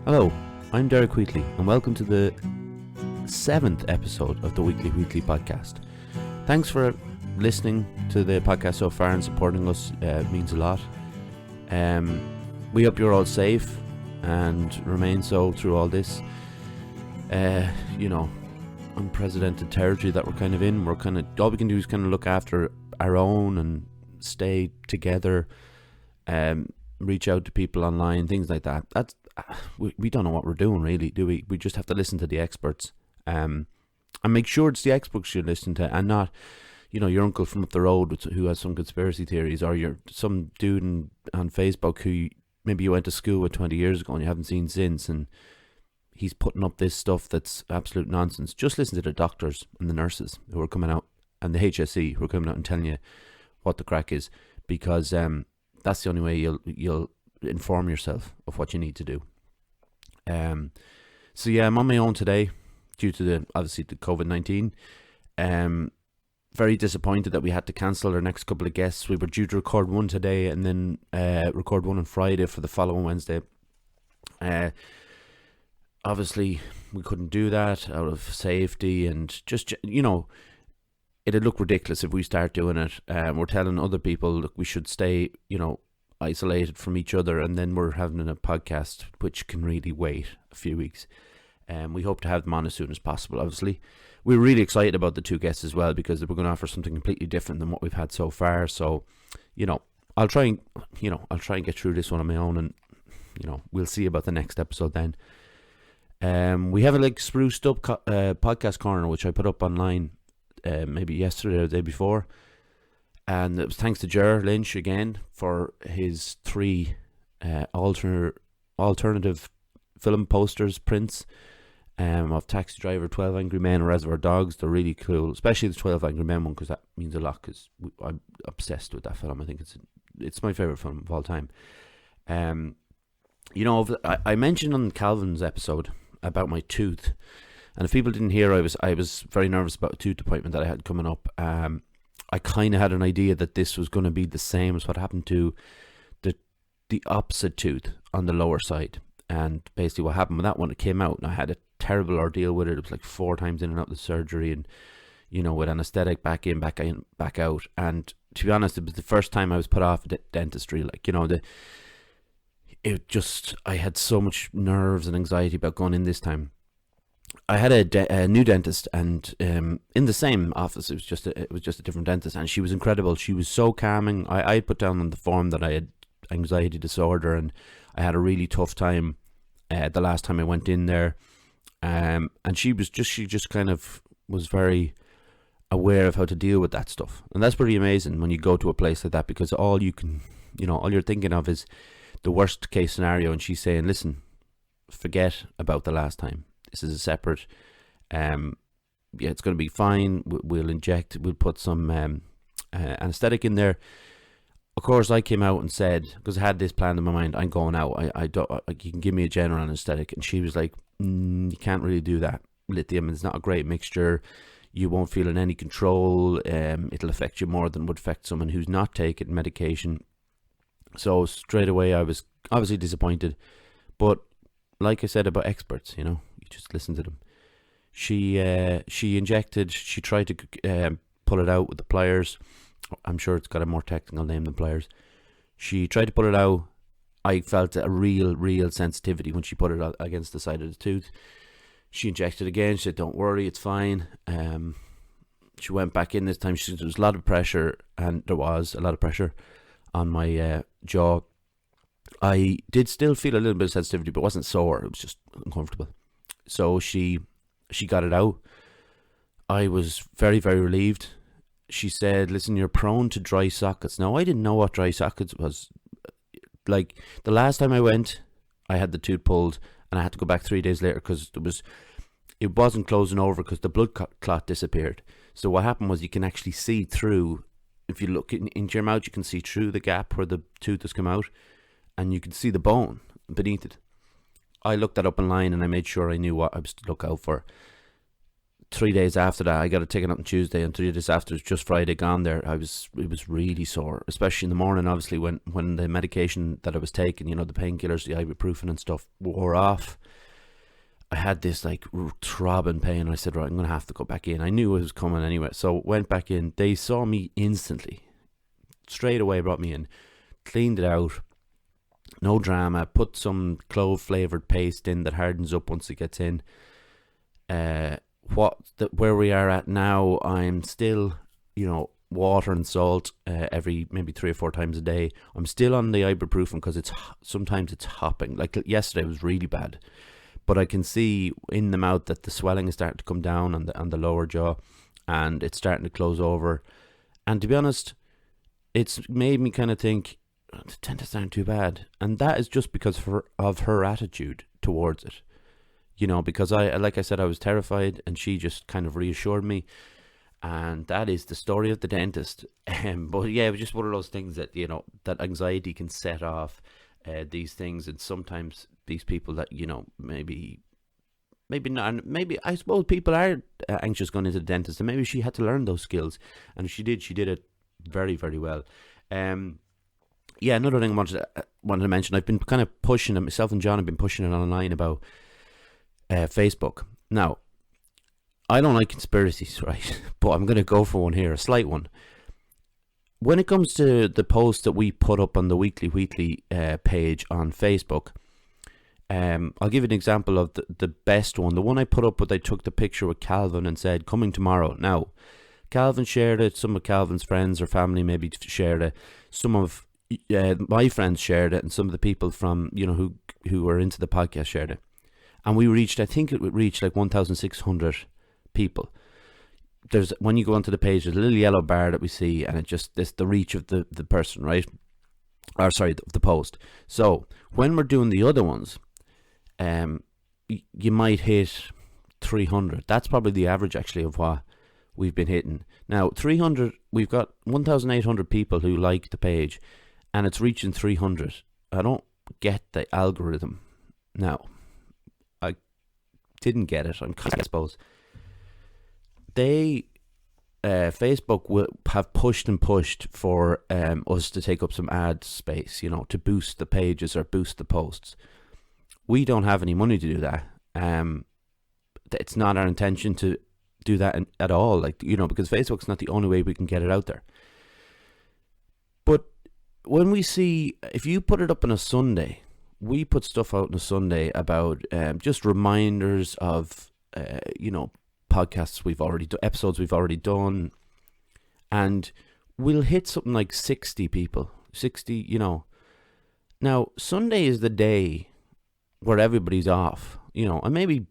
Hello, I'm Derek Wheatley, and welcome to the 7th episode of the Wheatley podcast. Thanks for listening to the podcast so far and supporting us. It means a lot. We hope you're all safe and remain so through all this, unprecedented territory that we're kind of in. All we can do is kind of look after our own and stay together, reach out to people online, things like that. We don't know what we're doing, really, do we? We just have to listen to the experts, and make sure it's the experts you listen to, and not, your uncle from up the road who has some conspiracy theories, or some dude on Facebook who maybe you went to school with 20 years ago and you haven't seen since, and he's putting up this stuff that's absolute nonsense. Just listen to the doctors and the nurses who are coming out, and the HSE who are coming out and telling you what the crack is, because that's the only way you'll inform yourself of what you need to do. So yeah, I'm on my own today due to the COVID-19. Very disappointed that we had to cancel our next couple of guests. We were due to record one today and then record one on Friday for the following Wednesday. Obviously we couldn't do that out of safety, and just, it'd look ridiculous if we start doing it. We're telling other people, look, we should stay, isolated from each other, and then we're having a podcast which can really wait a few weeks. We hope to have them on as soon as possible. Obviously, we're really excited about the two guests as well, because we're going to offer something completely different than what we've had so far. So, I'll try and get through this one on my own, and we'll see about the next episode then. We have a spruced up podcast corner which I put up online maybe yesterday or the day before. And it was thanks to Ger Lynch again for his 3 alternative film posters, prints of Taxi Driver, 12 Angry Men, and Reservoir Dogs. They're really cool, especially the 12 Angry Men one, because that means a lot, because I'm obsessed with that film. I think it's my favourite film of all time. I mentioned on Calvin's episode about my tooth, and if people didn't hear, I was very nervous about a tooth appointment that I had coming up. I kind of had an idea that this was going to be the same as what happened to the opposite tooth on the lower side. And basically what happened with that one, it came out, and I had a terrible ordeal with it. It was like 4 times in and out of the surgery, and with anesthetic, back in, back out. And to be honest, it was the first time I was put off dentistry. I had so much nerves and anxiety about going in this time. I had a new dentist, and in the same office, it was just a different dentist, and she was incredible. She was so calming. I put down on the form that I had anxiety disorder, and I had a really tough time the last time I went in there. And she just kind of was very aware of how to deal with that stuff, and that's pretty amazing when you go to a place like that, because all you're thinking of is the worst case scenario, and she's saying, listen, forget about the last time. This is a separate, it's going to be fine. We'll put some anesthetic in there. Of course, I came out and said, because I had this plan in my mind, I'm going out. I don't. You can give me a general anesthetic, and she was like, you can't really do that. Lithium is not a great mixture. You won't feel in any control. It'll affect you more than would affect someone who's not taking medication. So straight away, I was obviously disappointed, but like I said about experts, you just listen to them. She injected. She tried to pull it out with the pliers. I'm sure it's got a more technical name than pliers. She tried to pull it out. I felt a real sensitivity when she put it out against the side of the tooth. She injected again. She said, "Don't worry, it's fine." She went back in this time. She said there was a lot of pressure, and there was a lot of pressure on my jaw. I did still feel a little bit of sensitivity, but it wasn't sore. It was just uncomfortable. So she got it out. I was very, very relieved. She said, listen, you're prone to dry sockets. Now, I didn't know what dry sockets was. Like, the last time I went, I had the tooth pulled, and I had to go back 3 days later because it wasn't closing over because the blood clot disappeared. So what happened was you can actually see through. If you look into your mouth, you can see through the gap where the tooth has come out, and you can see the bone beneath it. I looked that up online, and I made sure I knew what I was to look out for. 3 days after that, I got it taken up on Tuesday, and 3 days after, it was just Friday gone there. It was really sore, especially in the morning, obviously, when the medication that I was taking, the painkillers, the ibuprofen and stuff, wore off. I had this like throbbing pain. I said, right, I'm going to have to go back in. I knew it was coming anyway. So went back in. They saw me instantly. Straight away brought me in. Cleaned it out. No drama. Put some clove flavoured paste in that hardens up once it gets in. Where we are at now, I'm still, water and salt every maybe 3 or 4 times a day. I'm still on the ibuprofen because sometimes it's hopping. Like yesterday was really bad. But I can see in the mouth that the swelling is starting to come down on the lower jaw, and it's starting to close over. And to be honest, it's made me kind of think, the dentists aren't too bad. And that is just because of her attitude towards it. Because like I said, I was terrified, and she just kind of reassured me. And that is the story of the dentist. But yeah, it was just one of those things that, that anxiety can set off these things. And sometimes these people that, maybe not, maybe I suppose people are anxious going into the dentist, and maybe she had to learn those skills, and she did it very, very well. Another thing I wanted to mention, I've been kind of pushing it, myself and John have been pushing it online about Facebook. Now, I don't like conspiracies, right? But I'm going to go for one here, a slight one. When it comes to the post that we put up on the Wheatley page on Facebook, I'll give you an example of the best one. The one I put up, I took the picture with Calvin and said, coming tomorrow. Now, Calvin shared it. Some of Calvin's friends or family maybe shared it. Some of my friends shared it, and some of the people from, who were into the podcast shared it. And we reached, I think it would reach like 1,600 people. When you go onto the page, there's a little yellow bar that we see, and it just, this the reach of the person, right? Or sorry, the post. So when we're doing the other ones, you might hit 300. That's probably the average actually of what we've been hitting. Now 300, we've got 1,800 people who like the page, and it's reaching 300. I don't get the algorithm. Now, I didn't get it. I suppose they Facebook will have pushed and pushed for us to take up some ad space, to boost the pages or boost the posts. We don't have any money to do that. It's not our intention to do that at all, because Facebook's not the only way we can get it out there. But when we see, if you put it up on a Sunday, we put stuff out on a Sunday about just reminders of, podcasts we've already done, episodes we've already done, and we'll hit something like 60 people. 60, Now, Sunday is the day where everybody's off, and maybe,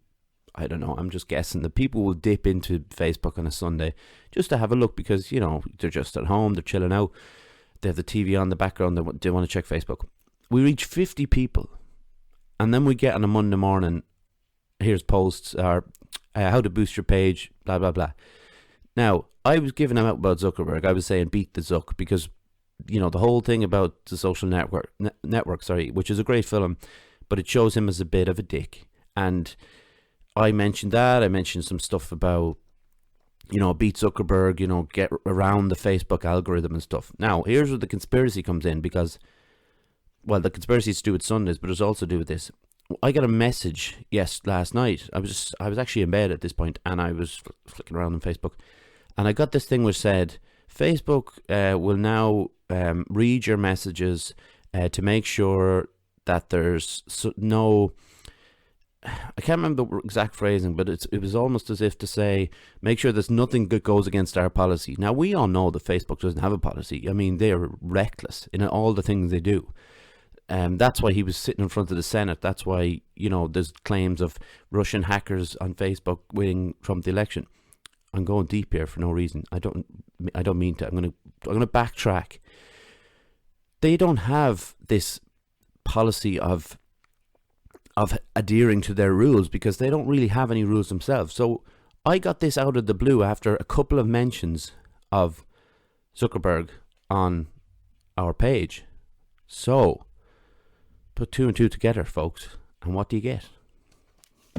I don't know, I'm just guessing that people will dip into Facebook on a Sunday just to have a look because, they're just at home, they're chilling out, they have the TV on the background, they want to check Facebook. We reach 50 people, and then we get on a Monday morning, here's posts, or how to boost your page, blah, blah, blah. Now, I was giving them out about Zuckerberg. I was saying beat the Zuck because, the whole thing about the social network, which is a great film, but it shows him as a bit of a dick. And I mentioned that. I mentioned some stuff about, beat Zuckerberg, get around the Facebook algorithm and stuff. Now, here's where the conspiracy comes in because, well, the conspiracy is to do with Sundays, but it's also to do with this. I got a message last night. I was actually in bed at this point, and I was flicking around on Facebook, and I got this thing which said Facebook will now read your messages to make sure that there's no, I can't remember the exact phrasing, but it was almost as if to say, make sure there's nothing that goes against our policy. Now, we all know that Facebook doesn't have a policy. I mean, they are reckless in all the things they do. That's why he was sitting in front of the Senate. That's why, there's claims of Russian hackers on Facebook winning Trump the election. I'm going deep here for no reason. I don't mean to. I'm going to backtrack. They don't have this policy of adhering to their rules because they don't really have any rules themselves. So I got this out of the blue after a couple of mentions of Zuckerberg on our page. So put 2 and 2 together, folks, and what do you get?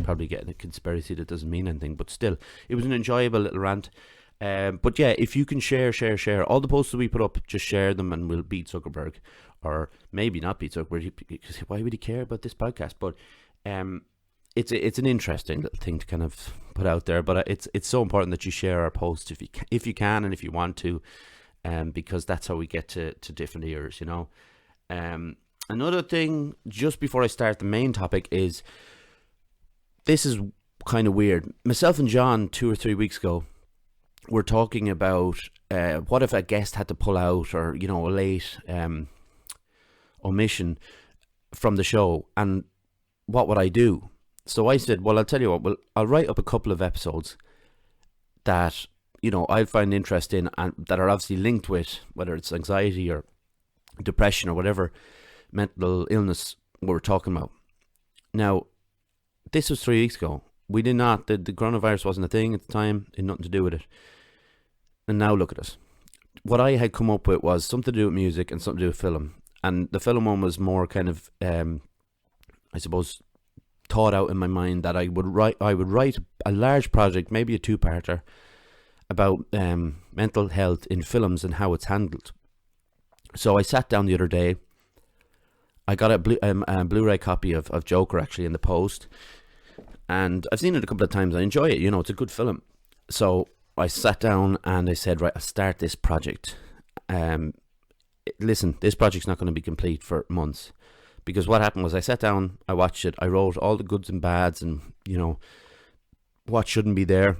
probably getting a conspiracy that doesn't mean anything, but still, it was an enjoyable little rant. But yeah, if you can share all the posts that we put up, just share them and we'll beat Zuckerberg, or maybe not beat Zuckerberg, because why would he care about this podcast? But it's an interesting little thing to kind of put out there. But it's so important that you share our posts if you can and if you want to, because that's how we get to different ears, you know. Another thing, just before I start the main topic, is this is kind of weird. Myself and John 2 or 3 weeks ago were talking about what if a guest had to pull out, or you know, a late omission from the show, and what would I do? So I said, well, I'll tell you what, I'll write up a couple of episodes that, you know, I'll find interest in and that are obviously linked with whether it's anxiety or depression or whatever mental illness we're talking about. Now, this was 3 weeks ago. We did not, the coronavirus wasn't a thing at the time, it had nothing to do with it. And now look at us. What I had come up with was something to do with music and something to do with film. And the film one was more kind of, I suppose, thought out in my mind that I would write a large project, maybe a 2-parter, about mental health in films and how it's handled. So I sat down the other day. I got a Blu-ray copy of Joker actually in the post, and I've seen it a couple of times. I enjoy it, you know, it's a good film. So I sat down and I said, right, I'll start this project. Listen, this project's not going to be complete for months, because what happened was I sat down, I watched it, I wrote all the goods and bads, and you know, what shouldn't be there,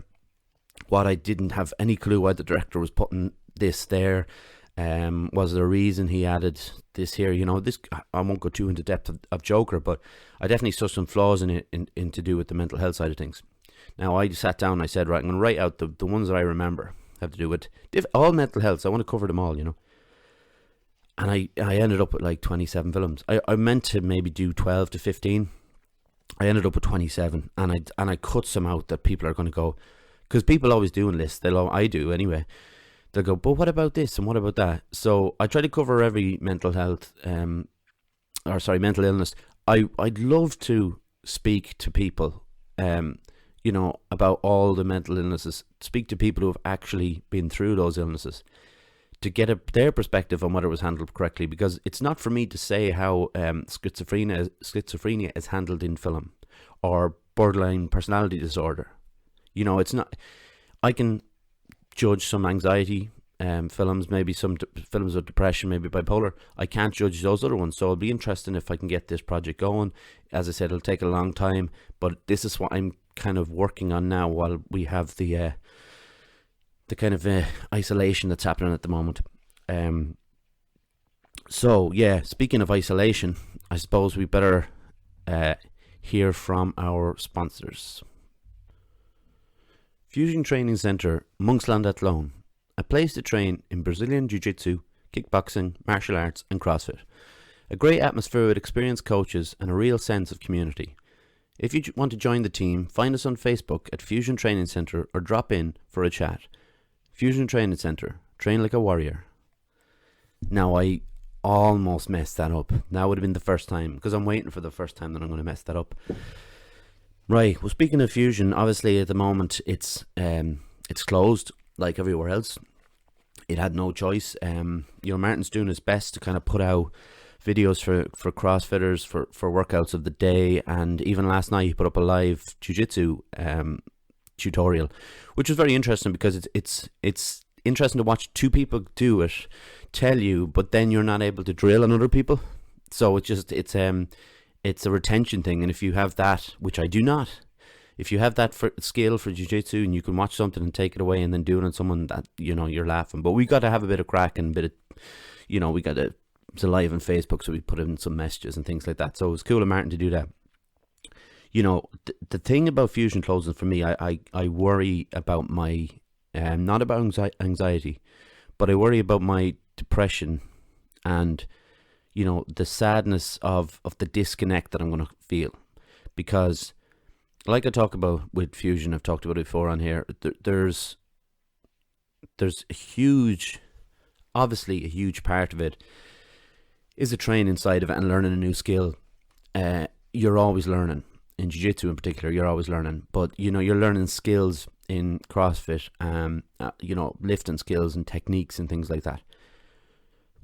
what I didn't have any clue why the director was putting this there. Was there a reason he added this here? You know, this, I won't go too into depth of Joker, but I definitely saw some flaws in it in to do with the mental health side of things. Now I sat down and I said, right, I'm going to write out the ones that I remember have to do with all mental health. So I want to cover them all, you know. And I ended up with like 27 films. I meant to maybe do 12 to 15. I ended up with 27, and I cut some out that people are going to go, because people always doing lists. I do anyway. They'll go, but what about this and what about that? So I try to cover every mental health, mental illness. I'd love to speak to people, you know, about all the mental illnesses. Speak to people who have actually been through those illnesses, to get their perspective on whether it was handled correctly, because it's not for me to say how schizophrenia is handled in film, or borderline personality disorder. You know, it's not. I can judge some anxiety films, maybe some films of depression, maybe bipolar. I can't judge those other ones, so it'll be interesting if I can get this project going. As I said, it'll take a long time, but this is what I'm kind of working on now while we have the kind of isolation that's happening at the moment. So yeah, speaking of isolation, I suppose we better hear from our sponsors. Fusion Training Centre, Monksland Athlone, a place to train in Brazilian Jiu-Jitsu, kickboxing, martial arts and CrossFit. A great atmosphere with experienced coaches and a real sense of community. If you want to join the team, find us on Facebook at Fusion Training Centre or drop in for a chat. Fusion Training Centre, train like a warrior. Now I almost messed that up. That would have been the first time, because I'm waiting for the first time that I'm going to mess that up. Right, well, speaking of Fusion, obviously at the moment it's closed like everywhere else. It had no choice. You know, Martin's doing his best to kind of put out videos for CrossFitters, for workouts of the day, and even last night he put up a live jiu-jitsu tutorial, which was very interesting, because it's interesting to watch two people do it, tell you, but then you're not able to drill on other people. So it's a retention thing, and if you have that, which I do not, if you have that skill for jiu-jitsu and you can watch something and take it away and then do it on someone, that, you know, you're laughing. But we got to have a bit of crack and a bit of, you know, we got to, it's live on Facebook, so we put in some messages and things like that. So it was cool of Martin to do that. You know, the thing about Fusion closing for me, I worry about my, not about anxiety, but I worry about my depression and, you know, the sadness of the disconnect that I'm going to feel. Because, like I talk about with Fusion, I've talked about it before on here, there's a huge, obviously a huge part of it is a training side of it and learning a new skill. You're always learning. in jiu-jitsu in particular, you're always learning. But, you know, you're learning skills in CrossFit, you know, lifting skills and techniques and things like that.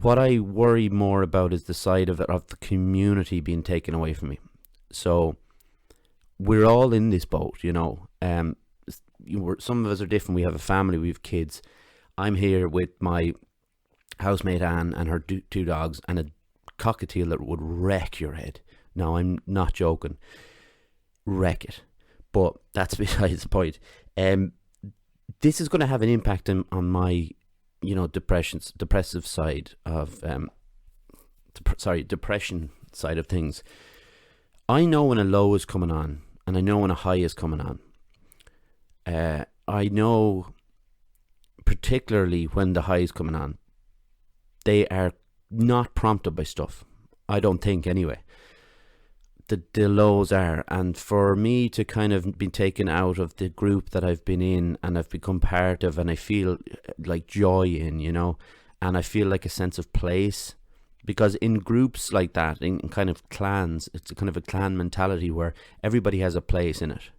What I worry more about is the side of the community being taken away from me. So we're all in this boat, you know. Some of us are different. We have a family, we have kids. I'm here with my housemate Anne and her two dogs and a cockatiel that would wreck your head. No, I'm not joking. Wreck it. But that's besides the point. This is going to have an impact on my, you know, depressive side of depression side of things. I know when a low is coming on, and I know when a high is coming on. I know particularly when the high is coming on. They are not prompted by stuff. I don't think anyway. The lows are, and for me to kind of be taken out of the group that I've been in and I've become part of, and I feel like joy in, you know, and I feel like a sense of place, because in groups like that, in kind of clans, it's a kind of a clan mentality where everybody has a place in it,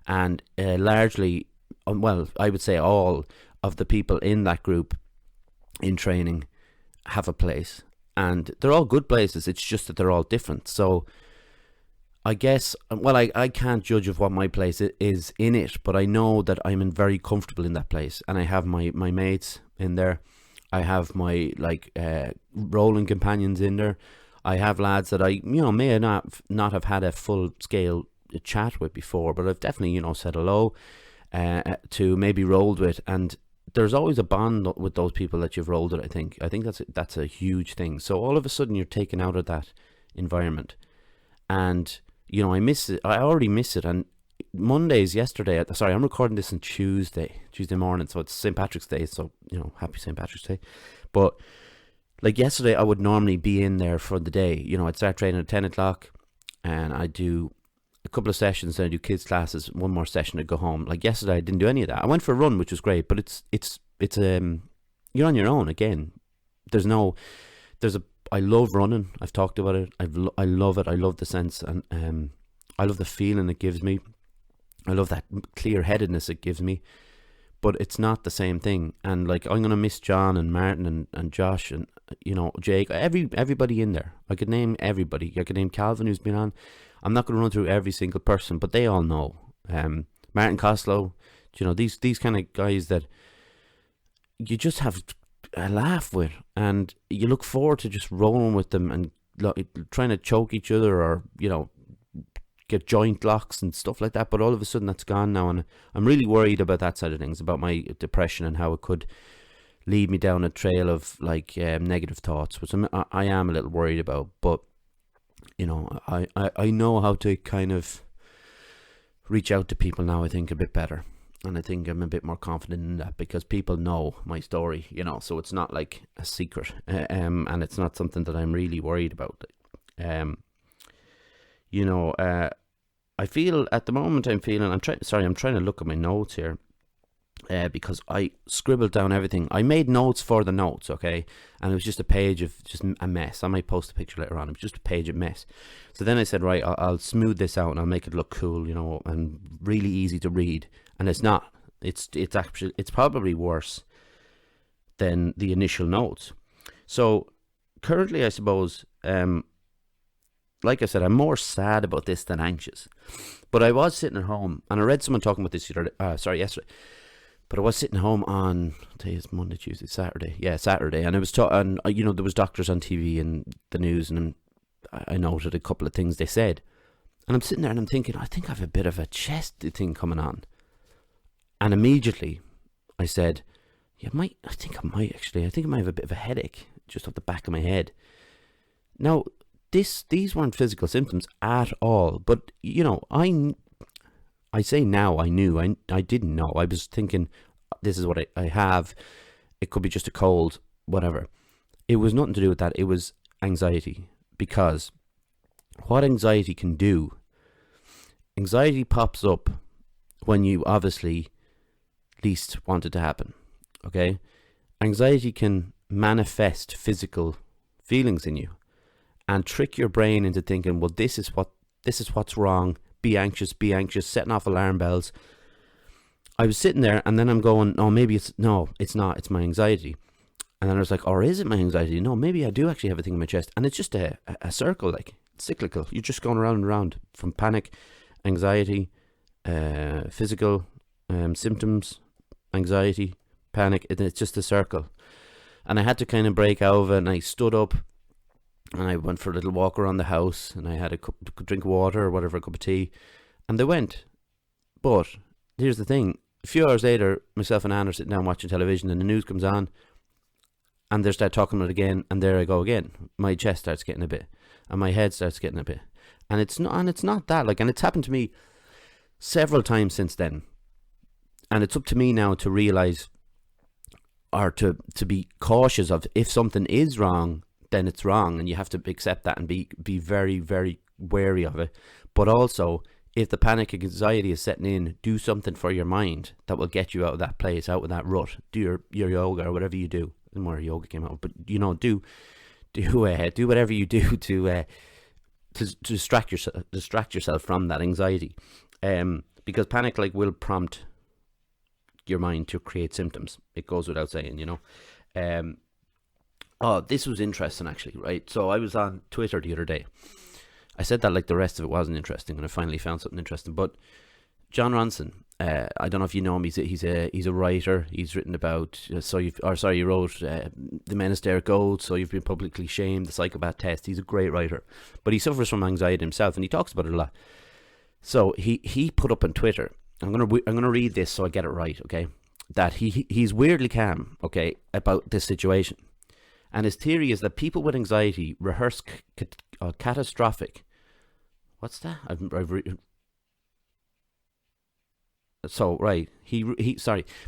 and largely, well, I would say all of the people in that group in training have a place, and they're all good places. It's just that they're all different. So I guess, well, I can't judge of what my place is in it, but I know that I'm very comfortable in that place, and I have my mates in there. I have my rolling companions in there. I have lads that I, you know, may not have had a full scale chat with before, but I've definitely, you know, said hello to, maybe rolled with, and there's always a bond with those people that you've rolled with. I think that's a huge thing. So all of a sudden you're taken out of that environment, and you know, I miss it. I already miss it. And Mondays yesterday, sorry, I'm recording this on Tuesday morning, so it's St. Patrick's Day, so, you know, happy St. Patrick's Day. But like yesterday, I would normally be in there for the day. You know, I'd start training at 10 o'clock, and I do a couple of sessions, then I do kids classes, one more session, I'd go home. Like yesterday, I didn't do any of that. I went for a run, which was great, but it's you're on your own again. I love running. I've talked about it. I love it. I love the sense, and I love the feeling it gives me. I love that clear-headedness it gives me. But it's not the same thing. And like, I'm gonna miss John and Martin and Josh and, you know, Jake. Everybody in there. I could name everybody. I could name Calvin, who's been on. I'm not gonna run through every single person, but they all know. Martin Costello. You know, these kind of guys that you just have a laugh with, and you look forward to just rolling with them and trying to choke each other, or, you know, get joint locks and stuff like that. But all of a sudden that's gone now, and I'm really worried about that side of things, about my depression and how it could lead me down a trail of negative thoughts, which I am a little worried about. But, you know, I know how to kind of reach out to people now, I think, a bit better. And I think I'm a bit more confident in that, because people know my story, you know, so it's not like a secret, and it's not something that I'm really worried about. You know, I feel at the moment I'm trying to look at my notes here, because I scribbled down everything. I made notes for the notes, okay, and it was just a page of just a mess. I might post a picture later on. It was just a page of mess. So then I said, right, I'll smooth this out and I'll make it look cool, you know, and really easy to read. And it's not. It's probably worse than the initial notes. So currently, I suppose, like I said, I'm more sad about this than anxious. But I was sitting at home, and I read someone talking about this yesterday. But I was sitting home on, today is Monday, Tuesday, Saturday. Yeah, Saturday. And I was and you know, there was doctors on TV and the news, and I noted a couple of things they said. And I'm sitting there and I'm thinking, I think I have a bit of a chest thing coming on. And immediately I said, yeah, I think I might have a bit of a headache just off the back of my head. Now, these weren't physical symptoms at all, but, you know, I say now I knew. I didn't know. I was thinking, this is what I have. It could be just a cold, whatever. It was nothing to do with that. It was anxiety, because what anxiety can do, anxiety pops up when you obviously least want it to happen, okay? Anxiety can manifest physical feelings in you and trick your brain into thinking, well, this is what's wrong, be anxious, setting off alarm bells. I was sitting there, and then I'm going, oh, maybe it's not, it's my anxiety. And then I was like, or is it my anxiety? No, maybe I do actually have a thing in my chest. And it's just a circle, like, cyclical. You're just going around and around from panic, anxiety, physical symptoms, anxiety, panic. It's just a circle. And I had to kind of break out of it, and I stood up, and I went for a little walk around the house, and I had a drink of water or whatever, a cup of tea, and they went. But here's the thing. A few hours later, myself and Anne are sitting down watching television, and the news comes on, and they start talking about it again, and there I go again. My chest starts getting a bit, and my head starts getting a bit. And it's not that, like, and it's happened to me several times since then. And it's up to me now to realise, or to be cautious of, if something is wrong, then it's wrong, and you have to accept that and be very, very wary of it. But also, if the panic anxiety is setting in, do something for your mind that will get you out of that place, out of that rut. Do your yoga or whatever you do. And where yoga came out, but do whatever you do to distract yourself from that anxiety, because panic, like, will prompt your mind to create symptoms. It goes without saying, Oh, this was interesting, actually, right? So I was on Twitter the other day. I said that like the rest of it wasn't interesting, and I finally found something interesting. But Jon Ronson, I don't know if you know him. He's a writer. He's written about he wrote The Men of Stare Gold, So You've Been Publicly Shamed, The Psychopath Test. He's a great writer, but he suffers from anxiety himself, and he talks about it a lot. So he put up on Twitter. I'm gonna read this so I get it right, okay? That he's weirdly calm, okay, about this situation, and his theory is that people with anxiety rehearse catastrophic. What's that?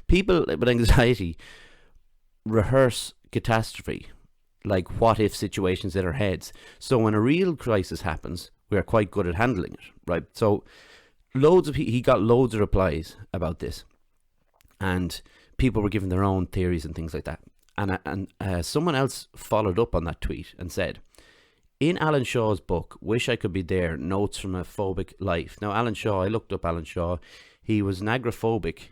People with anxiety rehearse catastrophe, like what if situations in our heads. So when a real crisis happens, we are quite good at handling it, right? So he got loads of replies about this, and people were giving their own theories and things like that. And someone else followed up on that tweet and said, in Alan Shaw's book, Wish I Could Be There, Notes from a Phobic Life. Now, Alan Shaw, I looked up Alan Shaw. He was an agoraphobic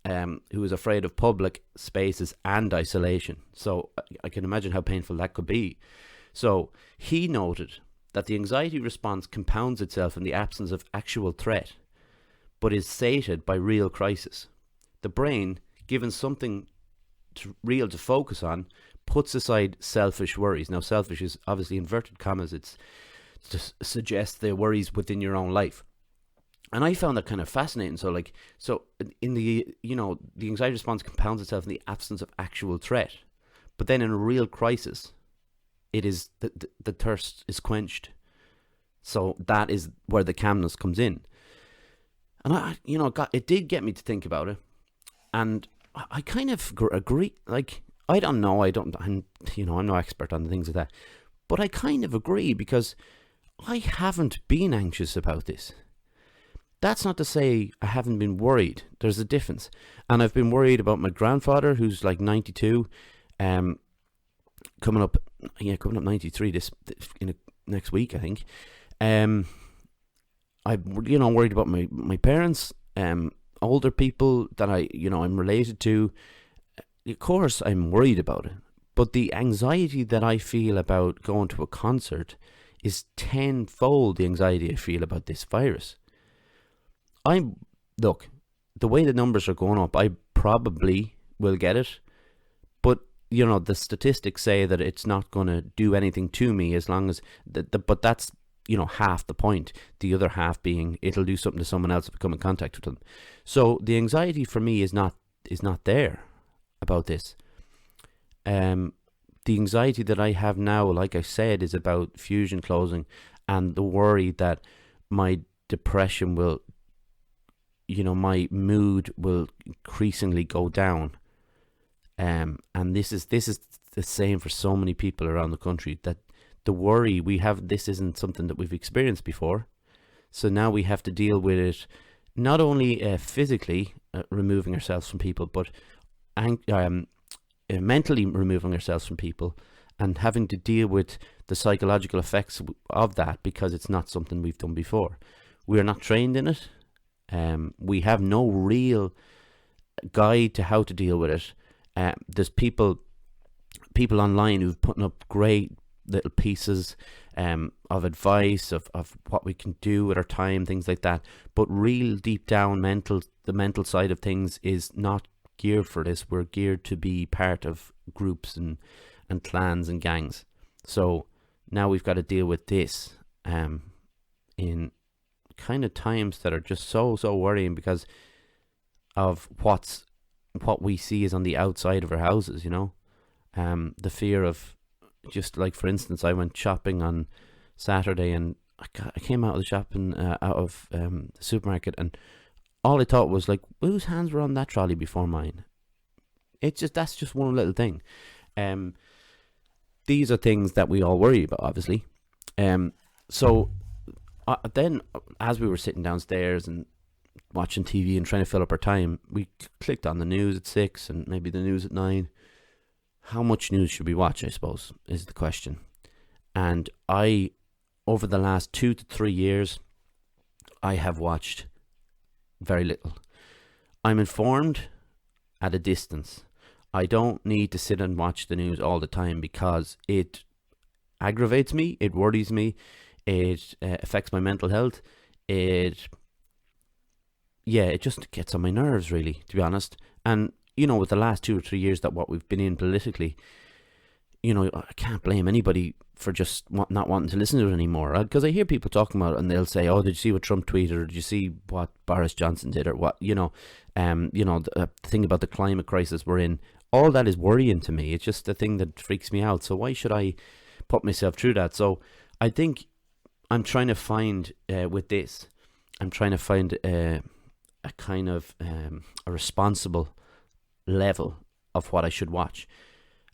who was afraid of public spaces and isolation. So I can imagine how painful that could be. So he noted that the anxiety response compounds itself in the absence of actual threat, but is sated by real crisis. The brain, given something real to focus on, puts aside selfish worries. Now, selfish is obviously inverted commas. It's to suggest the worries within your own life. And I found that kind of fascinating. So in the anxiety response compounds itself in the absence of actual threat. But then in a real crisis, it is the thirst is quenched. So that is where the calmness comes in. And it did get me to think about it. And I kind of agree. Like, I don't know. I'm no expert on things like that. But I kind of agree, because I haven't been anxious about this. That's not to say I haven't been worried. There's a difference. And I've been worried about my grandfather, who's like 92, coming up 93 next week, I think. I'm worried about my parents, older people that I'm related to. Of course, I'm worried about it. But the anxiety that I feel about going to a concert is tenfold the anxiety I feel about this virus. Look, the way the numbers are going up, I probably will get it. But, the statistics say that it's not going to do anything to me as long as... but that's, half the point. The other half being it'll do something to someone else if I come in contact with them. So the anxiety for me is not there about this. The anxiety that I have now, like I said, is about Fusion closing, and the worry that my depression will... my mood will increasingly go down, and this is the same for so many people around the country, that the worry we have, this isn't something that we've experienced before, so now we have to deal with it, not only physically removing ourselves from people, but mentally removing ourselves from people, and having to deal with the psychological effects of that, because it's not something we've done before. We are not trained in it. We have no real guide to how to deal with it. There's people online who've put up great little pieces of advice of what we can do with our time, things like that. But real deep down the mental side of things is not geared for this. We're geared to be part of groups and clans and gangs. So now we've got to deal with this in kind of times that are just so worrying because of what we see is on the outside of our houses, the fear of, just like, for instance, I went shopping on Saturday and I came out of the shopping out of the supermarket, and all I thought was, like, whose hands were on that trolley before mine? That's just one little thing. These are things that we all worry about, obviously. So then, as we were sitting downstairs and watching TV and trying to fill up our time, we clicked on the news at 6 and maybe the news at 9. How much news should we watch, I suppose, is the question. And over the last 2 to 3 years, I have watched very little. I'm informed at a distance. I don't need to sit and watch the news all the time because it aggravates me, it worries me, it affects my mental health. It just gets on my nerves, really, to be honest. And with the last 2 or 3 years that what we've been in politically, I can't blame anybody for just not wanting to listen to it anymore. Because I hear people talking about it and they'll say, "Oh, did you see what Trump tweeted? Or did you see what Boris Johnson did? Or what?" The thing about the climate crisis we're in. All that is worrying to me. It's just the thing that freaks me out. So why should I put myself through that? So I think I'm trying to find with this. I'm trying to find a kind of a responsible level of what I should watch.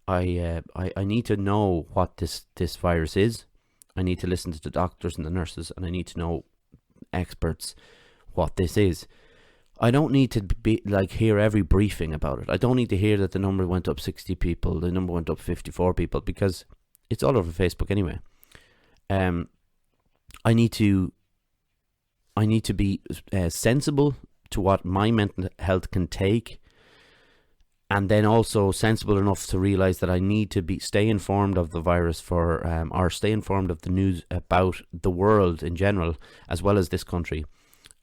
I need to know what this virus is. I need to listen to the doctors and the nurses, and I need to know experts what this is. I don't need to hear every briefing about it. I don't need to hear that the number went up 60 people, the number went up 54 people, because it's all over Facebook anyway. I need to be sensible to what my mental health can take, and then also sensible enough to realize that I need to stay informed of the virus or stay informed of the news about the world in general, as well as this country,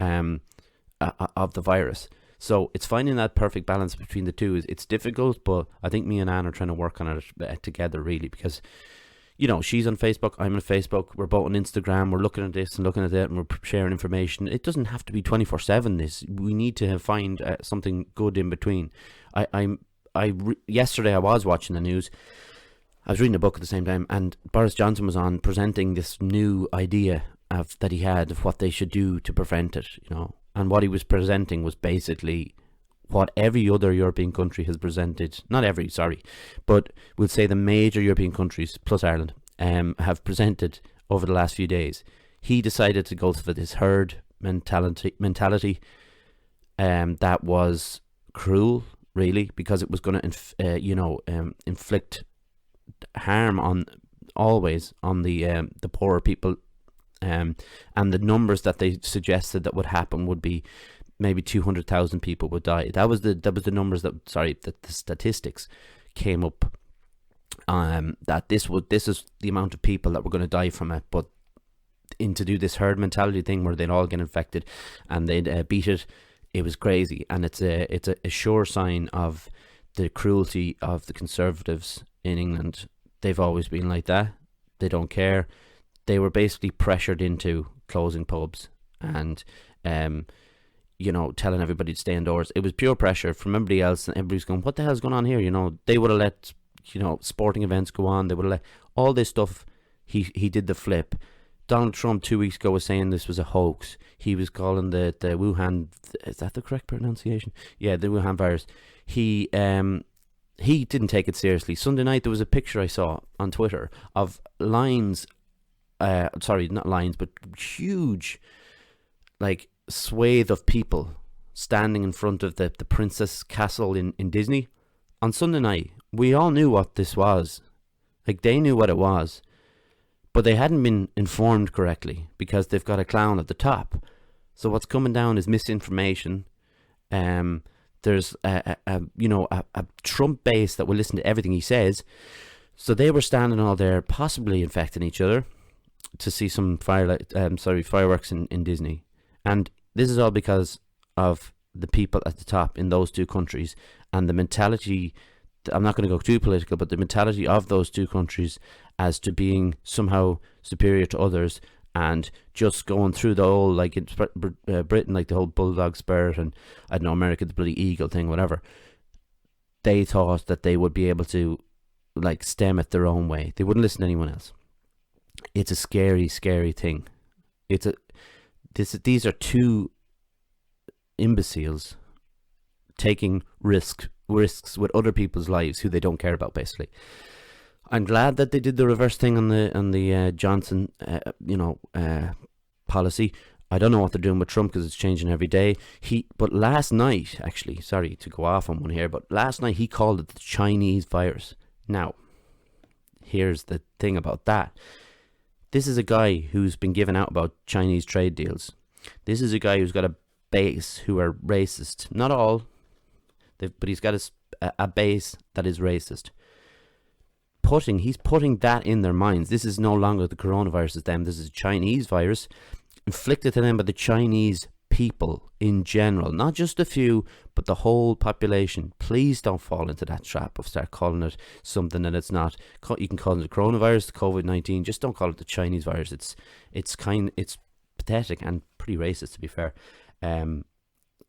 of the virus. So it's finding that perfect balance between the two. It's difficult, but I think me and Anne are trying to work on it together, really, because she's on Facebook, I'm on Facebook, we're both on Instagram, we're looking at this and looking at that, and we're sharing information. It doesn't have to be 24/7. We need to find something good in between. Yesterday I was watching the news. I was reading a book at the same time, and Boris Johnson was on presenting this new idea that he had of what they should do to prevent it, and what he was presenting was basically what every other European country has presented. Not every, sorry, but we'll say the major European countries plus Ireland have presented over the last few days. He decided to go for this herd mentality that was cruel, really, because it was going to inflict harm on the poorer people, and the numbers that they suggested that would happen would be maybe 200,000 people would die. That was the numbers that the statistics came up. That this is the amount of people that were going to die from it. But to do this herd mentality thing where they'd all get infected and they'd beat it, it was crazy. And it's a sure sign of the cruelty of the Conservatives in England. They've always been like that. They don't care. They were basically pressured into closing pubs and telling everybody to stay indoors. It was pure pressure from everybody else, and everybody's going, what the hell's going on here? They would have let sporting events go on. They would have let all this stuff. He did the flip. Donald Trump 2 weeks ago was saying this was a hoax. He was calling the Wuhan, is that the correct pronunciation? Yeah, the Wuhan virus. He didn't take it seriously. Sunday night there was a picture I saw on Twitter of lines, sorry, not lines, but huge, swathe of people standing in front of the Princess Castle in Disney on Sunday night. We all knew what this was. They knew what it was, but they hadn't been informed correctly because they've got a clown at the top. So what's coming down is misinformation. There's a Trump base that will listen to everything he says. So they were standing all there, possibly infecting each other, to see some fireworks in Disney. And this is all because of the people at the top in those two countries and the mentality. I'm not going to go too political, but the mentality of those two countries as to being somehow superior to others, and just going through the whole, like in Britain, like the whole bulldog spirit, and I don't know, America, the bloody eagle thing, whatever. They thought that they would be able to like stem it their own way. They wouldn't listen to anyone else. It's a scary, scary thing. These are two imbeciles taking risks with other people's lives who they don't care about, basically. I'm glad that they did the reverse thing on the Johnson policy. I don't know what they're doing with Trump because it's changing every day. But last night, actually, sorry to go off on one here, but last night he called it the Chinese virus. Now, here's the thing about that. This is a guy who's been giving out about Chinese trade deals. This is a guy who's got a base who are racist. Not all, but he's got a base that is racist. He's putting that in their minds. This is no longer the coronavirus as them. This is a Chinese virus inflicted to them by the Chinese people in general. Not just a few, but the whole population. Please don't fall into that trap of start calling it something that it's not. You can call it the coronavirus, the COVID-19. Just don't call it the Chinese virus. It's pathetic and pretty racist, to be fair.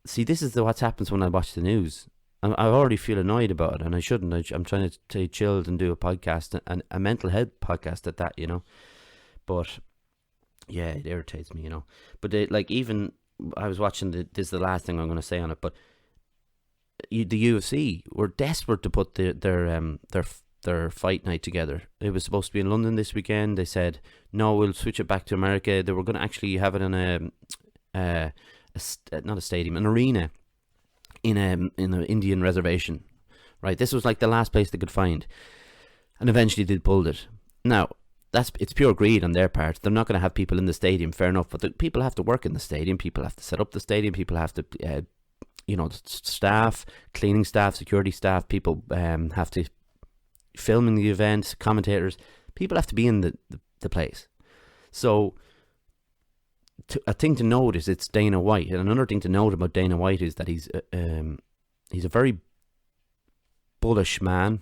See, this is what happens when I watch the news. I already feel annoyed about it, and I shouldn't. I'm trying to stay chilled and do a podcast, and a mental health podcast at that, But yeah, it irritates me, But even I was watching this is the last thing I'm going to say on it. But the UFC were desperate to put their fight night together. It was supposed to be in London this weekend. They said no, we'll switch it back to America. They were going to actually have it in not a stadium, an arena. In an Indian reservation, right? This was like the last place they could find, and eventually they pulled it. Now it's pure greed on their part. They're not going to have people in the stadium, fair enough, but the people have to work in the stadium. People have to set up the stadium. People have to, staff, cleaning staff, security staff. People have to filming the event, commentators. People have to be in the place. So. A thing to note is it's Dana White, and another thing to note about Dana White is that he's a very bullish man,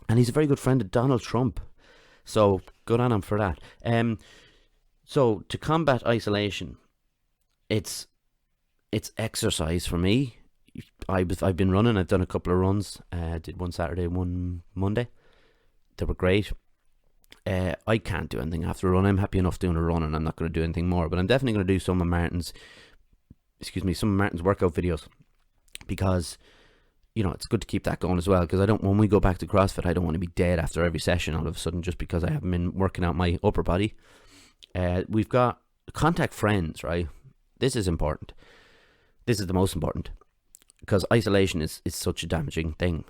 and he's a very good friend of Donald Trump. So good on him for that. So to combat isolation, it's exercise for me. I've been running. I've done a couple of runs. Did one Saturday, one Monday. They were great. I can't do anything after a run. I'm happy enough doing a run, and I'm not going to do anything more. But I'm definitely going to do some of Martin's workout videos, because it's good to keep that going as well. Because when we go back to CrossFit, I don't want to be dead after every session all of a sudden just because I haven't been working out my upper body. We've got contact friends, right? This is important. This is the most important, because isolation is such a damaging thing.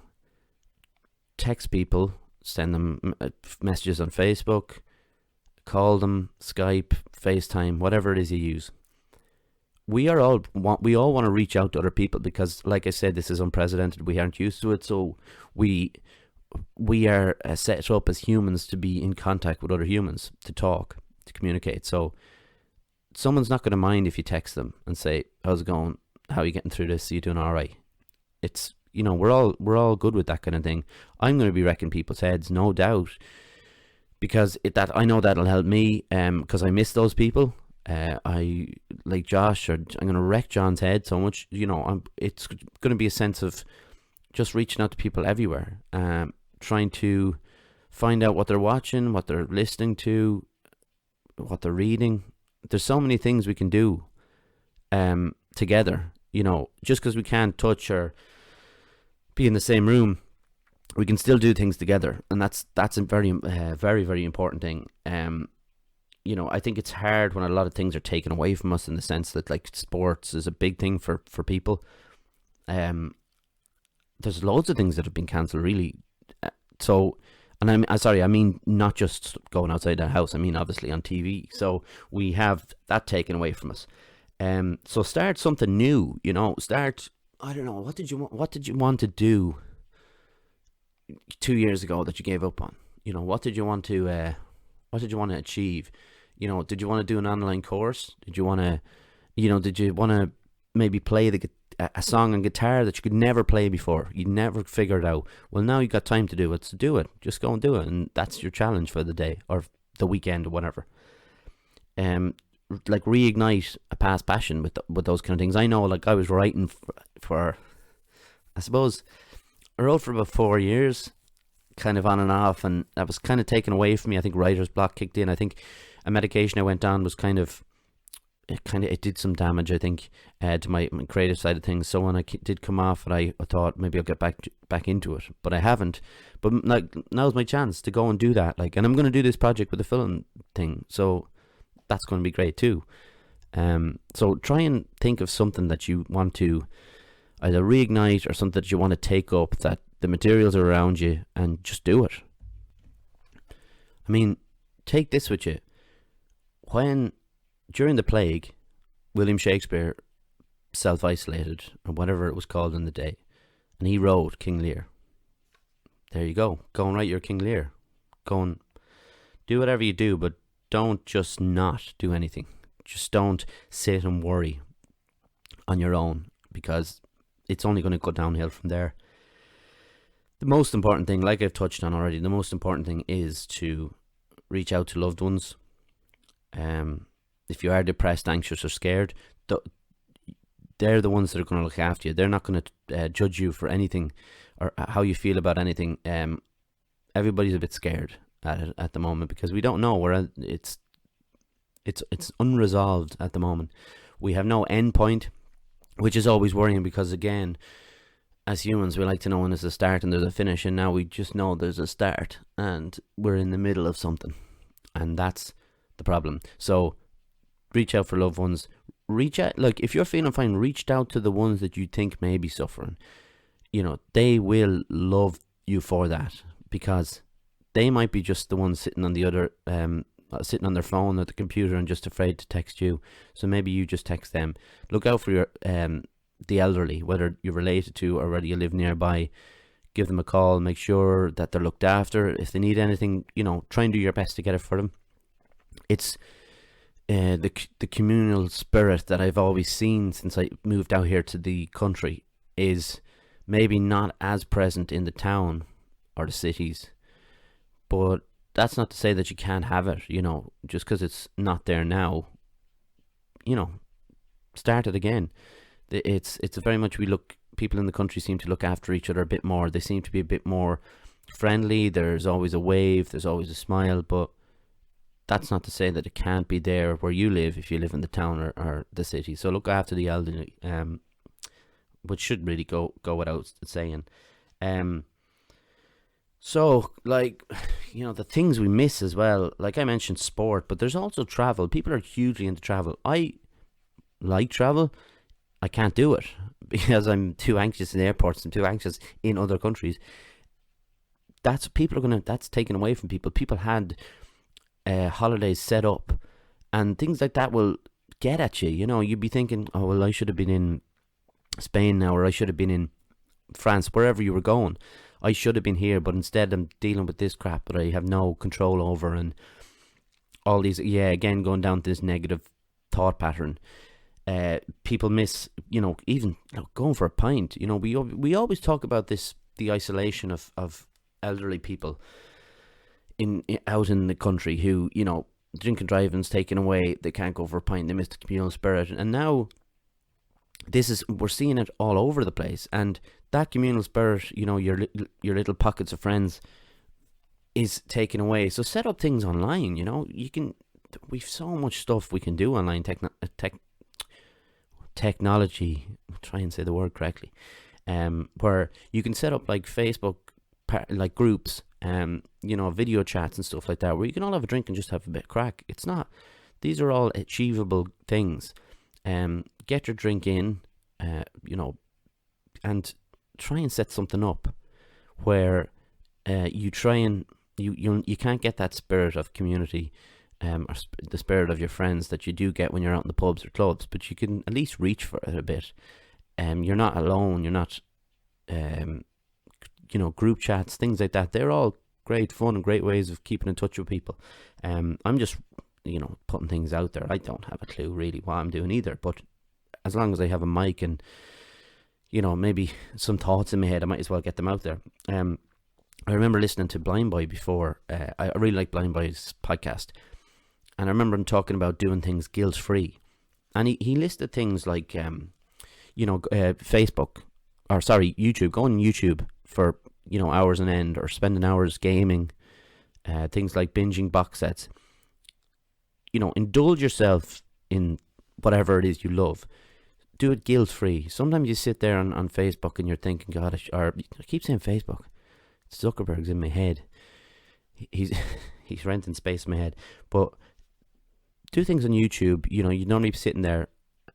Text people. Send them messages on Facebook, call them, Skype, FaceTime, whatever it is you use. We all want to reach out to other people because, like I said, this is unprecedented. We aren't used to it, so we are set up as humans to be in contact with other humans, to talk, to communicate. So someone's not going to mind if you text them and say, "How's it going? How are you getting through this? Are you doing all right?" It's we're all good with that kind of thing. I'm going to be wrecking people's heads, no doubt, because I know that'll help me. Because I miss those people. I like Josh, or I'm going to wreck John's head so much. It's going to be a sense of just reaching out to people everywhere, trying to find out what they're watching, what they're listening to, what they're reading. There's so many things we can do, together. Just because we can't touch or be in the same room, we can still do things together, and that's a very very very important thing. I think it's hard when a lot of things are taken away from us, in the sense that like sports is a big thing for people. There's loads of things that have been cancelled, really. And I mean not just going outside the house. I mean obviously on TV. So we have that taken away from us. So start something new. Start. I don't know. What did you want to do 2 years ago that you gave up on? What did you want to? What did you want to achieve? Did you want to do an online course? Did you want to? Did you want to maybe play a song on guitar that you could never play before? You never figured out. Well, now you got time to do it. So do it. Just go and do it, and that's your challenge for the day or the weekend or whatever. Like reignite a past passion with those kind of things. I know, like I was writing for I suppose I wrote for about 4 years, kind of on and off, and that was kind of taken away from me. I think writer's block kicked in. I think a medication I went on was it did some damage, I think, to my creative side of things. So when I did come off it, I thought maybe I'll get back into it, but I haven't. But like now's my chance to go and do that. Like, and I'm going to do this project with the film thing, so that's going to be great too. So try and think of something that you want to either reignite or something that you want to take up, that the materials are around you, and just do it. I mean, take this with you. When during the plague, William Shakespeare self-isolated, or whatever it was called in the day, and he wrote King Lear. There you go. Go and write your King Lear. Go and do whatever you do, but don't just not do anything. Just don't sit and worry on your own, because it's only going to go downhill from there. The most important thing, like I've touched on already, the most important thing is to reach out to loved ones. If you are depressed, anxious or scared, they're the ones that are going to look after you. They're not going to judge you for anything or how you feel about anything. Everybody's a bit scared at the moment, because we don't know where it's unresolved at the moment. We have no end point, which is always worrying, because again, as humans, we like to know when there's a start and there's a finish, and now we just know there's a start and we're in the middle of something, and that's the problem. So reach out for loved ones. Reach out, like if you're feeling fine, reach out to the ones that you think may be suffering. They will love you for that, because they might be just the ones sitting on the other sitting on their phone or the computer and just afraid to text you. So maybe you just text them. Look out for your the elderly, whether you're related to or whether you live nearby. Give them a call, make sure that they're looked after. If they need anything, try and do your best to get it for them. It's the communal spirit that I've always seen since I moved out here to the country is maybe not as present in the town or the cities, but that's not to say that you can't have it, just because it's not there now. Start it again. It's very much, people in the country seem to look after each other a bit more. They seem to be a bit more friendly. There's always a wave, there's always a smile, but that's not to say that it can't be there where you live, if you live in the town or the city. So look after the elderly, which should really go without saying. So, like, the things we miss as well, like I mentioned sport, but there's also travel. People are hugely into travel. I like travel. I can't do it because I'm too anxious in airports. I'm too anxious in other countries. That's taken away from people. People had holidays set up, and things like that will get at you. You'd be thinking, oh well, I should have been in Spain now, or I should have been in France, wherever you were going. I should have been here, but instead I'm dealing with this crap that I have no control over, and all these, again, going down to this negative thought pattern. People miss, even going for a pint. We always talk about this, the isolation of elderly people out in the country who, drink and driving's taken away. They can't go for a pint. They miss the communal spirit, and now we're seeing it all over the place. And that communal spirit, your little pockets of friends, is taken away. So set up things online. We've so much stuff we can do online. Technology. I'll try and say the word correctly. Where you can set up like Facebook, like groups, video chats and stuff like that, where you can all have a drink and just have a bit of crack. These are all achievable things. Get your drink in, and try and set something up where you try and you can't get that spirit of community or the spirit of your friends that you do get when you're out in the pubs or clubs, but you can at least reach for it a bit. You're not alone. You're not, group chats, things like that. They're all great fun and great ways of keeping in touch with people. I'm just, putting things out there. I don't have a clue really what I'm doing either, but as long as I have a mic and, maybe some thoughts in my head, I might as well get them out there. I remember listening to Blind Boy before. I really like Blind Boy's podcast. And I remember him talking about doing things guilt-free. And he listed things like, Facebook, or sorry, YouTube. Go on YouTube for, hours on end, or spending hours gaming. Things like binging box sets. Indulge yourself in whatever it is you love. Do it guilt-free. Sometimes you sit there on Facebook and you're thinking, God, I keep saying Facebook. Zuckerberg's in my head. He's renting space in my head. But do things on YouTube. You normally be sitting there.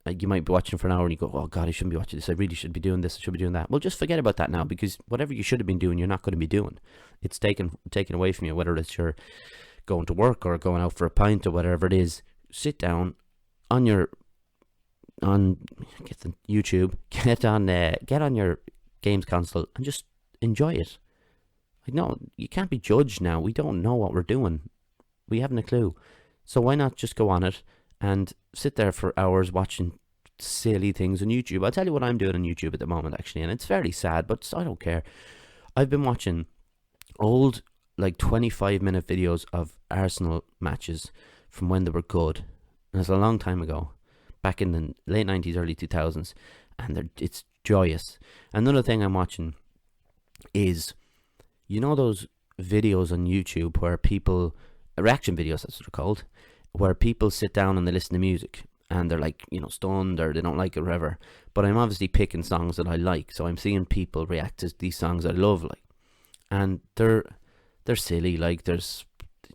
You might be watching for an hour and you go, oh God, I shouldn't be watching this. I really should be doing this. I should be doing that. Well, just forget about that now, because whatever you should have been doing, you're not going to be doing. It's taken away from you, whether it's you're going to work or going out for a pint or whatever it is. Sit down get the YouTube, get on your games console and just enjoy it. No, you can't be judged now. We don't know what we're doing. We haven't a clue. So why not just go on it and sit there for hours watching silly things on YouTube? I'll tell you what I'm doing on YouTube at the moment, actually, and it's very sad, but I don't care. I've been watching old, 25-minute videos of Arsenal matches from when they were good. And it's a long time ago, back in the late 90s, early 2000s, and it's joyous. Another thing I'm watching is, those videos on YouTube where people, reaction videos, that's what they're called, where people sit down and they listen to music and they're stunned or they don't like it or whatever. But I'm obviously picking songs that I like, so I'm seeing people react to these songs I love, and they're silly. There's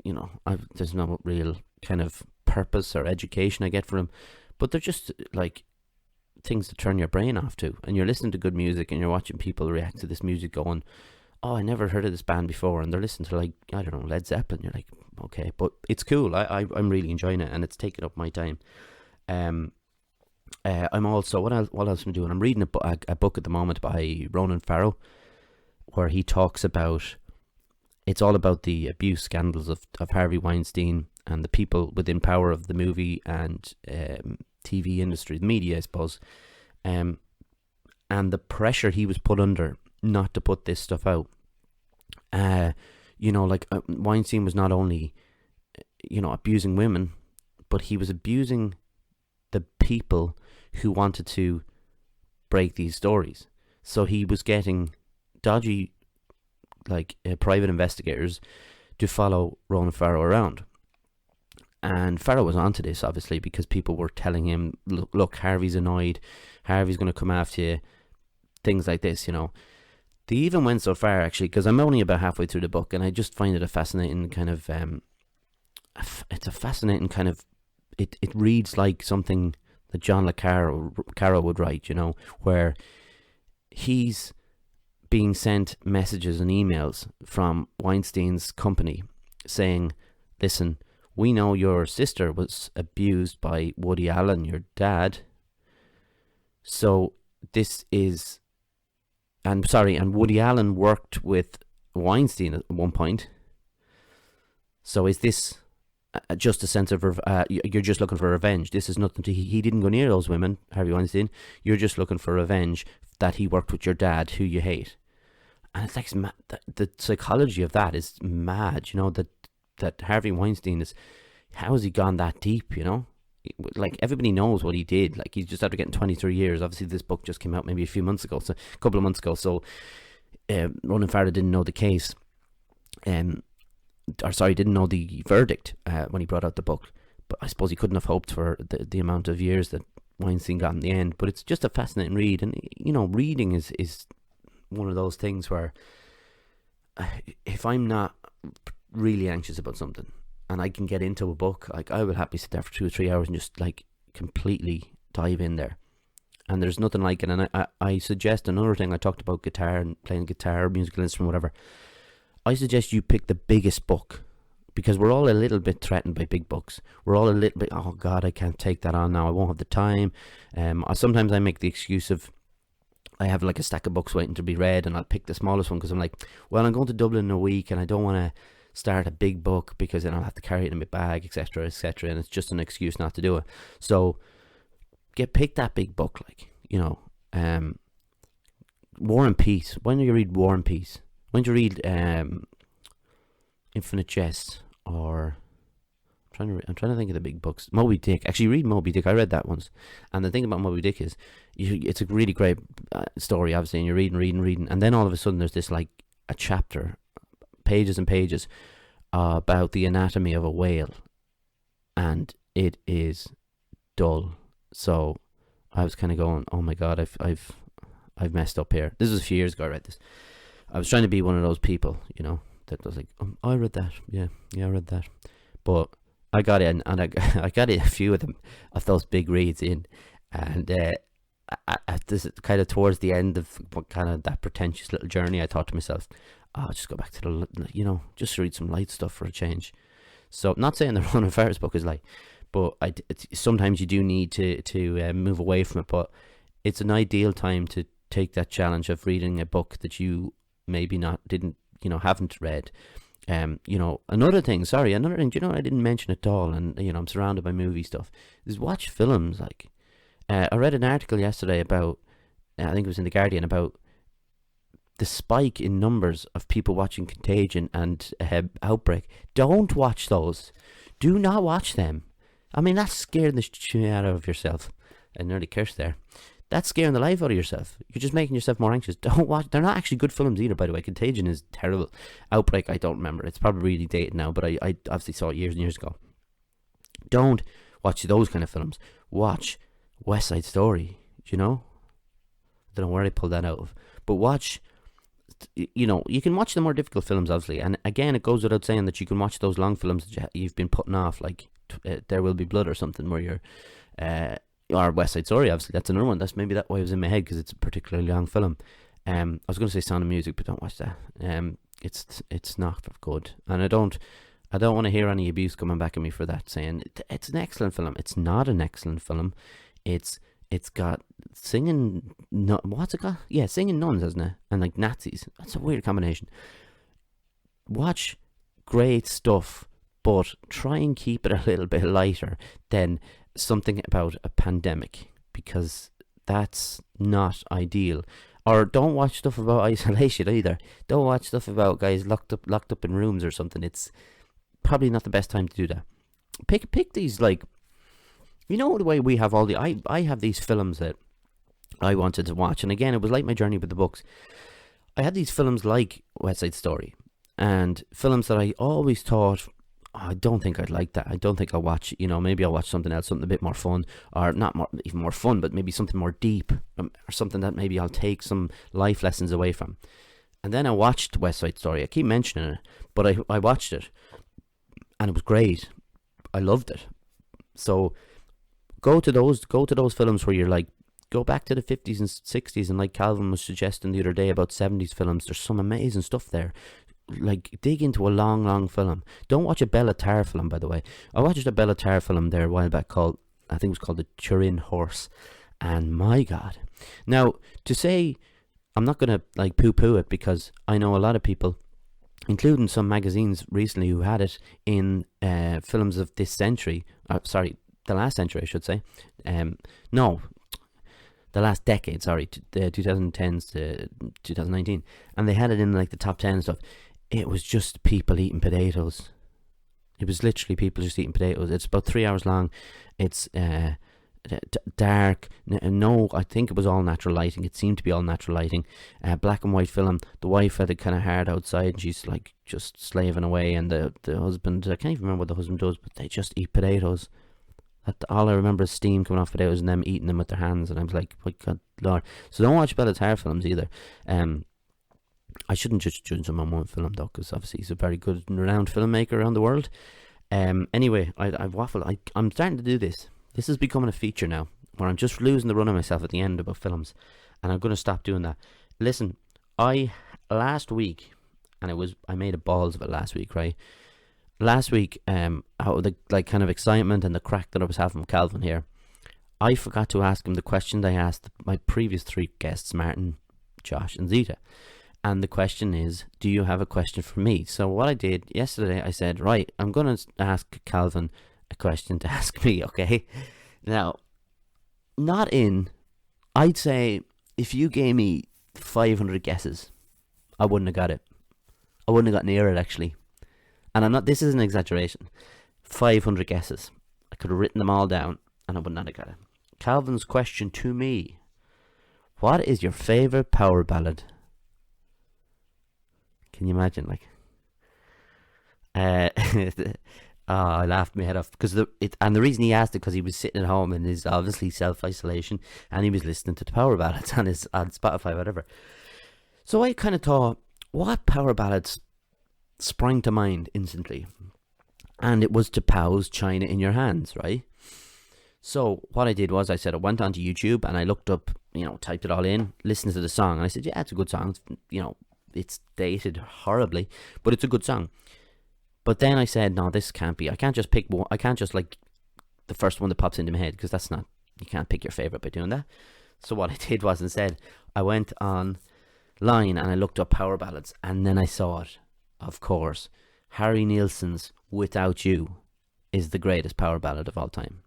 there's no real kind of purpose or education I get from them, but they're just things to turn your brain off to. And you're listening to good music and you're watching people react to this music going, oh, I never heard of this band before, and they're listening to I don't know, Led Zeppelin. You're like, okay, but it's cool. I'm really enjoying it, and it's taking up my time. I'm also, what else am I doing? I'm reading a book at the moment by Ronan Farrow, where he talks about, it's all about the abuse scandals of Harvey Weinstein and the people within power of the movie and TV industry, the media, I suppose, and the pressure he was put under not to put this stuff out. Weinstein was not only, abusing women, but he was abusing the people who wanted to break these stories. So he was getting dodgy, private investigators to follow Ronan Farrow around. And Farrow was onto this, obviously, because people were telling him, look, Harvey's annoyed, Harvey's going to come after you, things like this, They even went so far, actually, because I'm only about halfway through the book, and I just find it a fascinating kind of, it's a fascinating kind of, it reads like something that John le Carre would write, where he's being sent messages and emails from Weinstein's company saying, listen, we know your sister was abused by Woody Allen, your dad, so this is... And Woody Allen worked with Weinstein at one point. So is this just a sense of, you're just looking for revenge? This is nothing to, he didn't go near those women, Harvey Weinstein. You're just looking for revenge that he worked with your dad, who you hate. And it's the psychology of that is mad, that Harvey Weinstein is, how has he gone that deep, everybody knows what he did. He's just after getting 23 years. Obviously, this book just came out maybe a couple of months ago. So, Ronan Farrow didn't know the case, didn't know the verdict when he brought out the book. But I suppose he couldn't have hoped for the amount of years that Weinstein got in the end. But it's just a fascinating read, and reading is one of those things where if I'm not really anxious about something, and I can get into a book, I will happily sit there for 2 or 3 hours and just completely dive in there. And there's nothing like it. And I suggest another thing. I talked about guitar and playing guitar, musical instrument, whatever. I suggest you pick the biggest book because we're all a little bit threatened by big books. We're all a little bit, oh God, I can't take that on now. I won't have the time. Sometimes I make the excuse of, I have like a stack of books waiting to be read, and I'll pick the smallest one because I'm like, well, I'm going to Dublin in a week and I don't want to start a big book because then I'll have to carry it in my bag, etc., etc., and it's just an excuse not to do it. So pick that big book, like, you know, War and Peace. When do you read War and Peace? When do you read Infinite Jest, or I'm trying to think of the big books. Moby Dick. Actually, read Moby Dick. I read that once, and the thing about Moby Dick is, it's a really great story, obviously, and you're reading, and then all of a sudden there's this like a chapter, pages and pages, about the anatomy of a whale, and it is dull. So I was kind of going, oh my God, I've messed up here. This was a few years ago I read this. I was trying to be one of those people, you know, that was like, I read that. Yeah, I read that. But I got in, and I got in a few of them, of those big reads in, and at this kind of towards the end of kind of that pretentious little journey, I thought to myself, I'll just go back to the, you know, just read some light stuff for a change. So, not saying the Ronan Farrow's book is light, but sometimes you do need to move away from it. But it's an ideal time to take that challenge of reading a book that you maybe haven't read. You know, another thing, do you know, I didn't mention it at all, and, you know, I'm surrounded by movie stuff, is watch films. Like, I read an article yesterday about, I think it was in The Guardian, about the spike in numbers of people watching Contagion and Outbreak. Don't watch those. Do not watch them. I mean, that's scaring the shit out of yourself. I nearly cursed there. That's scaring the life out of yourself. You're just making yourself more anxious. Don't watch. They're not actually good films either, by the way. Contagion is terrible. Outbreak, I don't remember. It's probably really dated now, but I obviously saw it years and years ago. Don't watch those kind of films. Watch West Side Story. Do you know? I don't know where I pulled that out of. But watch, you know, you can watch the more difficult films, obviously. And again, it goes without saying that you can watch those long films that you've been putting off, like There Will Be Blood or something, where you're... or West Side Story, obviously, that's another one. That's maybe that way it was in my head, because it's a particularly long film. I was going to say Sound of Music, but don't watch that. It's not good, and I don't want to hear any abuse coming back at me for that, saying it's an excellent film. It's not an excellent film. It's got singing. What's it got? Yeah, singing nuns, hasn't it? And like Nazis. That's a weird combination. Watch great stuff, but try and keep it a little bit lighter than something about a pandemic, because that's not ideal. Or don't watch stuff about isolation either. Don't watch stuff about guys locked up in rooms or something. It's probably not the best time to do that. Pick these, like, you know, the way we have all the I have these films that I wanted to watch, and again, it was like my journey with the books. I had these films like West Side Story, and films that I always thought, I don't think I'd like that. I don't think I'll watch, you know, maybe I'll watch something else, something a bit more fun, or not even more fun, but maybe something more deep, or something that maybe I'll take some life lessons away from. And then I watched West Side Story. I keep mentioning it, but I watched it, and it was great. I loved it. So go to those films where you're like, go back to the 50s and 60s, and like Calvin was suggesting the other day about 70s films, there's some amazing stuff there. Like, dig into a long film. Don't watch a Bella Tarr film, by the way. I watched a Bella Tarr film there a while back called, I think it was called The Turin Horse, and my God. Now, to say, I'm not going to like poo-poo it, because I know a lot of people, including some magazines recently, who had it in films of this century, the last century, I should say. The last decade, the 2010s to 2019, and they had it in like the top 10 and stuff. It was just people eating potatoes. It was literally people just eating potatoes. It's about 3 hours long. It's dark. No, I think it was all natural lighting. It seemed to be all natural lighting. Black and white film. The wife had it kind of hard outside, and she's like just slaving away, and the husband, I can't even remember what the husband does, but they just eat potatoes. All I remember is steam coming off potatoes and them eating them with their hands, and I was like, my God, Lord. So don't watch Bella Tarr films either. I shouldn't just judge him on one film, though, because obviously he's a very good and renowned filmmaker around the world. Anyway, I've waffled. I'm starting to do this. This is becoming a feature now, where I'm just losing the run of myself at the end about films, and I'm going to stop doing that. Listen, last week, and I made a balls of it last week, right? last week, out of the kind of excitement and the crack that I was having with Calvin here, I forgot to ask him the question that I asked my previous 3 guests, Martin, Josh, and Zita. And the question is, do you have a question for me? So what I did yesterday, I said, right, I'm going to ask Calvin a question to ask me, okay? Now, I'd say if you gave me 500 guesses, I wouldn't have got it. I wouldn't have got near it, actually. And this is an exaggeration. 500 guesses. I could have written them all down, and I would not have got it. Calvin's question to me: what is your favourite power ballad? Can you imagine, like? I laughed my head off because the reason he asked it, because he was sitting at home in his obviously self-isolation, and he was listening to the power ballads on Spotify, whatever. So I kind of thought, what power ballads sprang to mind instantly? And it was to Pow's China in Your Hands, right? So what I did was, I went onto YouTube and I looked up, typed it all in, listened to the song, and I said, yeah, it's a good song. It's dated horribly, but it's a good song. But then I said, no, this can't be. I can't just pick one. I can't just like the first one that pops into my head, because that's not, you can't pick your favorite by doing that. So what I did was, instead, I went online and I looked up power ballads, and then I saw it. Of course, Harry Nilsson's "Without You" is the greatest power ballad of all time.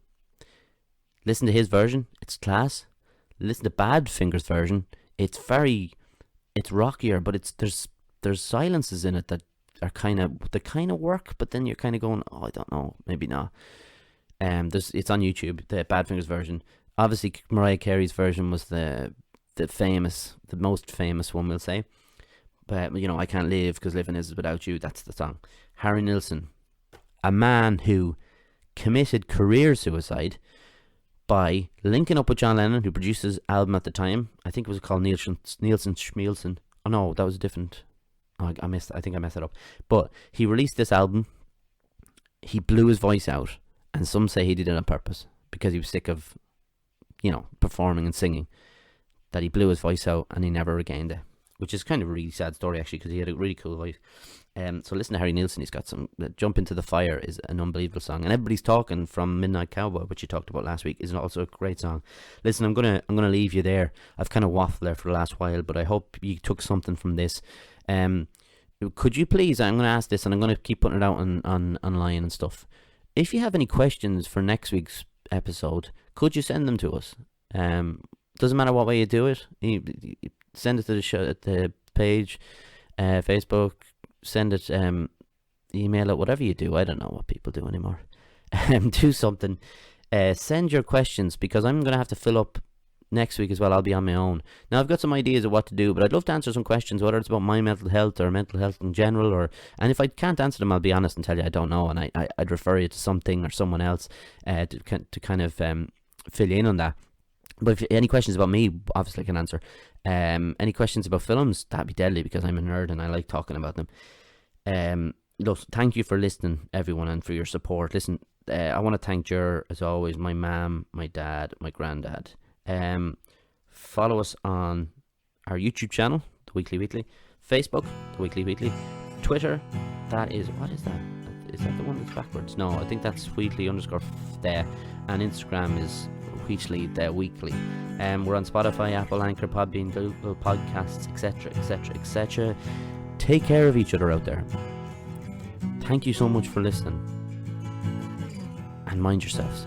Listen to his version; it's class. Listen to Badfinger's version; it's rockier, but there's silences in it that are kind of work, but then you're kind of going, oh, I don't know, maybe not. It's on YouTube, the Badfinger's version. Obviously, Mariah Carey's version was the most famous one, we'll say. But I Can't Live Because Living Is Without You, that's the song. Harry Nilsson, a man who committed career suicide by linking up with John Lennon, who produced his album at the time. I think it was called Nilsson Schmielsen. Oh no, that was a different. I think I messed it up. But he released this album. He blew his voice out, and some say he did it on purpose because he was sick of, performing and singing. That he blew his voice out and he never regained it, which is kind of a really sad story, actually, because he had a really cool voice. So listen to Harry Nilsson. He's got some. Jump Into the Fire is an unbelievable song, and Everybody's Talking from Midnight Cowboy, which you talked about last week, is also a great song. Listen, I'm gonna leave you there. I've kind of waffled there for the last while, but I hope you took something from this. Could you please? I'm gonna ask this, and I'm gonna keep putting it out online and stuff. If you have any questions for next week's episode, could you send them to us? Doesn't matter what way you do it. You send it to the show, the page, Facebook. Send it, email it, whatever you do. I don't know what people do anymore. Do something. Send your questions, because I'm going to have to fill up next week as well. I'll be on my own. Now, I've got some ideas of what to do, but I'd love to answer some questions, whether it's about my mental health or mental health in general. And if I can't answer them, I'll be honest and tell you I don't know, and I'd refer you to something or someone else to kind of fill you in on that. But if any questions about me, obviously I can answer. Any questions about films, that'd be deadly, because I'm a nerd and I like talking about them. Look, thank you for listening, everyone, and for your support. Listen, I want to thank Jer, as always, my mum, my dad, my granddad. Follow us on our YouTube channel, The Weekly Wheatley, Facebook, The Weekly Wheatley, Twitter, what is that? Is that the one that's backwards? No, I think that's Wheatley _ there, and Instagram is Wheatley the Weekly. We're on Spotify, Apple, Anchor, Podbean, Google Podcasts, etc, etc, etc. Take care of each other out there. Thank you so much for listening, and mind yourselves.